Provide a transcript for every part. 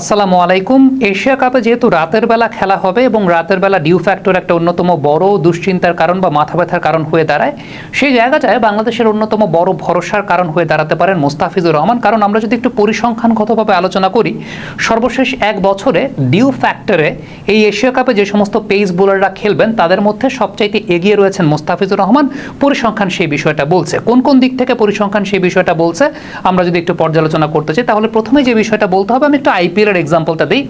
আসসালামু আলাইকুম। এশিয়া কাপে যেহেতু রাতের বেলা খেলা হবে এবং রাতের বেলা ডিউ ফ্যাক্টর একটা অন্যতম বড় দুশ্চিন্তার কারণ বা মাথা ব্যথার কারণ হয়ে দাঁড়ায়, সেই জায়গাটায় বাংলাদেশের অন্যতম বড় ভরসার কারণ হয়ে দাঁড়াতে পারেন মোস্তাফিজুর রহমান। কারণ আমরা যদি একটু পরিসংখ্যানগতভাবে আলোচনা করি, সর্বশেষ এক বছরে ডিউ ফ্যাক্টরে এই এশিয়া কাপে যে সমস্ত পেস বোলাররা খেলবেন তাদের মধ্যে সবচাইতে এগিয়ে রয়েছেন মোস্তাফিজুর রহমান। পরিসংখ্যান সেই বিষয়টা বলছে। কোন কোন দিক থেকে পরিসংখ্যান সেই বিষয়টা বলছে আমরা যদি একটু পর্যালোচনা করতে চাই, তাহলে প্রথমে যে বিষয়টা বলতে হবে, আমি একটু আইপিএল এর এক্সাম্পলটা দিই।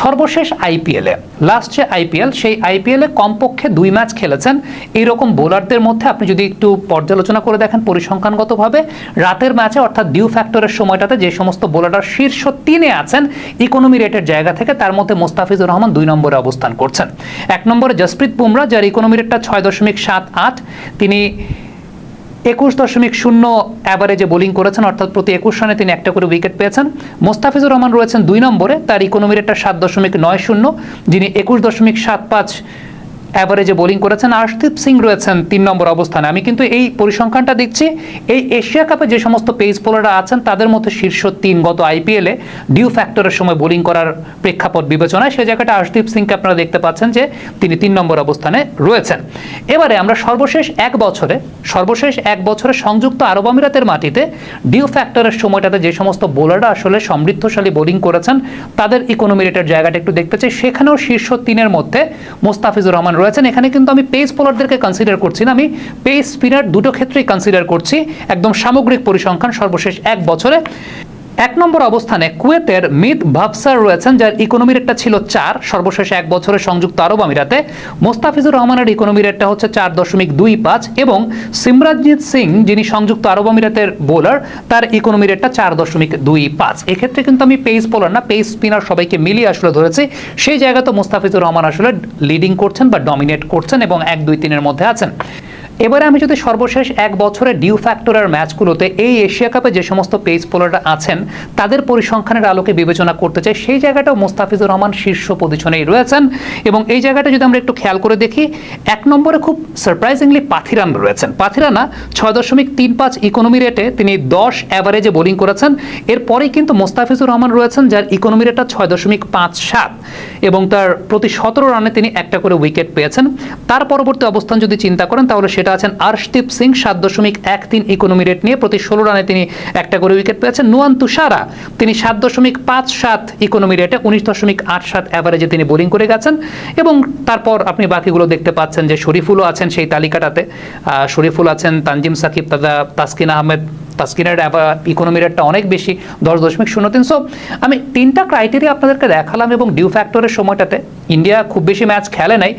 সর্বশেষ আইপিএলে লাস্ট যে আইপিএল, সেই আইপিএলে কমপক্ষে 2 ম্যাচ খেলেছেন এইরকম বোলারদের মধ্যে আপনি যদি একটু পর্যালোচনা করে দেখেন পরিসংখ্যানগতভাবে, রাতের ম্যাচে অর্থাৎ ডিউ ফ্যাক্টরের সময়টাতে যে সমস্ত বোলাররা শীর্ষ 3-এ আছেন ইকোনমি রেটের জায়গা থেকে, তার মধ্যে মোস্তাফিজুর রহমান 2 নম্বরে অবস্থান করছেন। 1 নম্বরে জসপ্রীত বুমরা, যার ইকোনমি রেটটা 6.78, তিনি 21.0 অ্যাভারেজে বোলিং করেছেন, অর্থাৎ প্রতি 21 রানে তিনি একটা করে উইকেট পেয়েছেন। মোস্তাফিজুর রহমান রয়েছেন 2 নম্বরে, তার ইকোনমি রেটটা 7.90, যিনি 21.75 অ্যাভারেজে বোলিং করেছেন। আর্শদীপ সিং রয়েছেন 3 নম্বর অবস্থানে। আমি কিন্তু এই পরিসংখ্যানটা দিচ্ছি এই এশিয়া কাপে যে সমস্ত পেস বোলাররা আছেন তাদের মধ্যে শীর্ষ 3 গত আইপিএলে ডিউ ফ্যাক্টরের সময় বোলিং করার প্রেক্ষাপট বিবেচনায় সেই জায়গাটা আর্শদীপ সিংকে আপনারা দেখতে পাচ্ছেন যে তিনি 3 নম্বর অবস্থানে রয়েছেন। এবারে আমরা সর্বশেষ এক বছরে সংযুক্ত আরব আমিরাতের মাটিতে ডিউ ফ্যাক্টরের সময়টাতে যে সমস্ত বোলাররা আসলে সমৃদ্ধশালী বোলিং করেছেন তাদের ইকোনমি রেটের জায়গাটা একটু দেখতে চাই। সেখানেও শীর্ষ 3-এর মধ্যে মোস্তাফিজুর রহমান রয়েছেন। এখানে কিন্তু আমি পেস বোলারদেরকে কনসিডার করছি না, আমি পেস স্পিনার দুটো ক্ষেত্রেই কনসিডার করছি। একদম সামগ্রিক পরিসংখ্যান সর্বশেষ এক বছরে 1 নম্বর অবস্থানে কুয়েতের মিত ভাবসার রয়েছেন, যার ইকোনমি রেটটা ছিল 4 সর্বশেষ এক বছরে সংযুক্ত আরব আমিরাতে। মোস্তাফিজুর রহমানের ইকোনমি রেটটা হচ্ছে 4.25 এবং সিমরানজিৎ সিং, যিনি সংযুক্ত আরব আমিরাতের বোলার, তার ইকোনমি রেটটা 4.25। এক্ষেত্রে কিন্তু আমি পেস বোলার না, পেস স্পিনার সবাইকে মিলিয়ে আসলে ধরেছি। সেই জায়গায় তো মোস্তাফিজুর রহমান আসলে লিডিং করছেন বা ডমিনেট করছেন এবং 1, 2, 3-এর মধ্যে আছেন। এবারে আমি যদি সর্বশেষ এক বছরে ডিউ ফ্যাক্টরের ম্যাচগুলোতে এই এশিয়া কাপে যে সমস্ত পেস বোলাররা আছেন তাদের পরিসংখ্যানের আলোকে বিবেচনা করতে চাই, সেই জায়গাটাও মোস্তাফিজুর রহমান শীর্ষ পজিশনেই রয়েছেন। এবং এই জায়গাটা যদি আমরা একটু খেয়াল করে দেখি, 1 নম্বরে খুব সারপ্রাইজিংলি পাথিরান রয়েছেন। পাথিরানা 6.35 ইকোনমি রেটে তিনি 10 অ্যাভারেজে বোলিং করেছেন। এরপরেই কিন্তু মোস্তাফিজুর রহমান রয়েছেন, যার ইকোনমি রেটটা 6.57 এবং তার প্রতি 17 রানে তিনি একটা করে উইকেট পেয়েছেন। তার পরবর্তী অবস্থান যদি চিন্তা করেন তাহলে সেটা আছেন আর্শদীপ সিং 7.13 ইকোনমি রেট নিয়ে, প্রতি 16 রানে তিনি একটা করে উইকেট পেয়েছেন। নুয়ান তুষারা, তিনি 7.57 ইকোনমি রেটে 19.87 অ্যাভারেজে তিনি বোলিং করে গেছেন। এবং তারপর আপনি বাকিগুলো দেখতে পাচ্ছেন যে শরীফুলও আছেন সেই তালিকাটাতে। শরীফুল আছেন, তানজিম সাকিব, তাসকিন আহমেদ। তাসকিনের ইকোনমি রেটটা অনেক বেশি, 10.03। সো আমি 3টা ক্রাইটেরিয়া আপনাদেরকে দেখালাম এবং ডিউ ফ্যাক্টরের সময়টাতে ইন্ডিয়া খুব বেশি ম্যাচ খেলে নাই।